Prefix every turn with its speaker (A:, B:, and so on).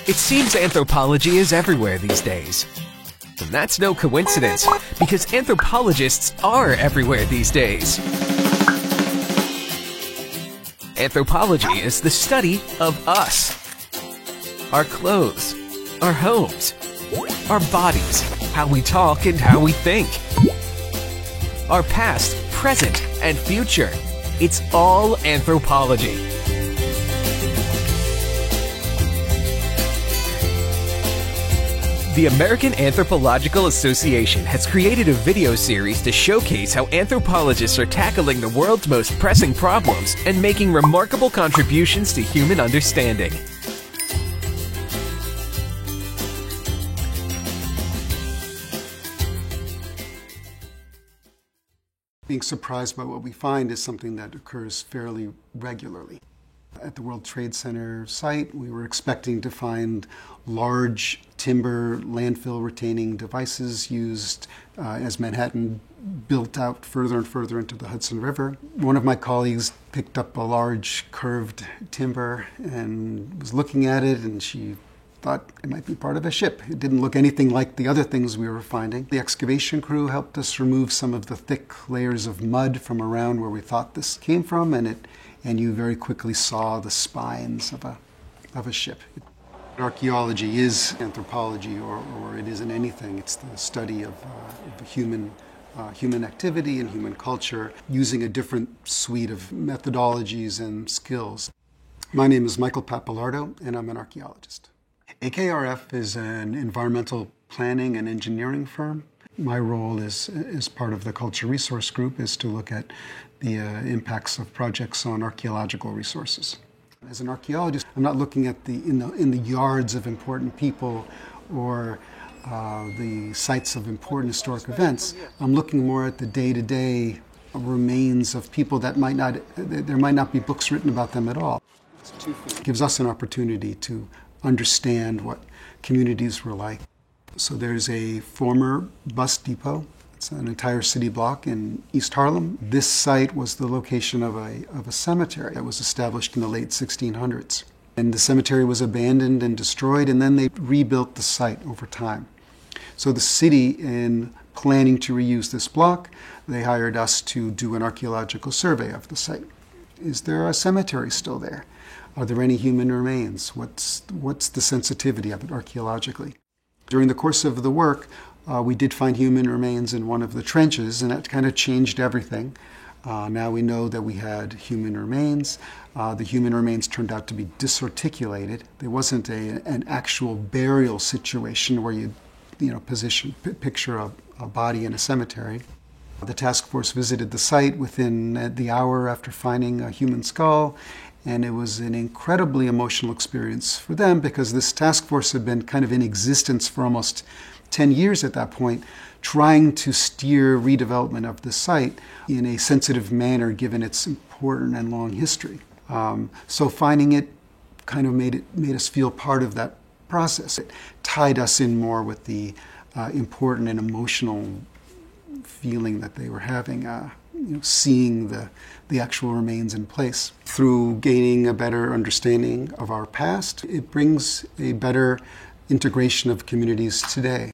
A: It seems anthropology is everywhere these days. And that's no coincidence, because anthropologists are everywhere these days. Anthropology is the study of us. Our clothes, our homes, our bodies, how we talk and how we think. Our past, present, and future. It's all anthropology. The American Anthropological Association has created a video series to showcase how anthropologists are tackling the world's most pressing problems and making remarkable contributions to human understanding.
B: Being surprised by what we find is something that occurs fairly regularly. At the World Trade Center site, we were expecting to find large timber landfill retaining devices used as Manhattan built out further and further into the Hudson River. One of my colleagues picked up a large curved timber and was looking at it, and she thought it might be part of a ship. It didn't look anything like the other things we were finding. The excavation crew helped us remove some of the thick layers of mud from around where we thought this came from, and you very quickly saw the spines of a ship. Archaeology is anthropology, or it isn't anything. It's the study of human activity and human culture using a different suite of methodologies and skills. My name is Michael Pappalardo, and I'm an archaeologist. AKRF is an environmental planning and engineering firm. My role as part of the Culture Resource Group is to look at the impacts of projects on archaeological resources. As an archaeologist, I'm not looking at in the yards of important people or the sites of important historic events. I'm looking more at the day-to-day remains of people that there might not be books written about them at all. It gives us an opportunity to understand what communities were like. So there's a former bus depot. It's an entire city block in East Harlem. This site was the location of a cemetery that was established in the late 1600s. And the cemetery was abandoned and destroyed, and then they rebuilt the site over time. So the city, in planning to reuse this block, they hired us to do an archaeological survey of the site. Is there a cemetery still there? Are there any human remains? What's the sensitivity of it archaeologically? During the course of the work, we did find human remains in one of the trenches, and that kind of changed everything. Now we know that we had human remains. The human remains turned out to be disarticulated. There wasn't an actual burial situation where you picture a body in a cemetery. The task force visited the site within the hour after finding a human skull, and it was an incredibly emotional experience for them because this task force had been kind of in existence for almost 10 years at that point, trying to steer redevelopment of the site in a sensitive manner given its important and long history. So finding it kind of made us feel part of that process. It tied us in more with the important and emotional feeling that they were having, seeing the actual remains in place. Through gaining a better understanding of our past, it brings a better integration of communities today.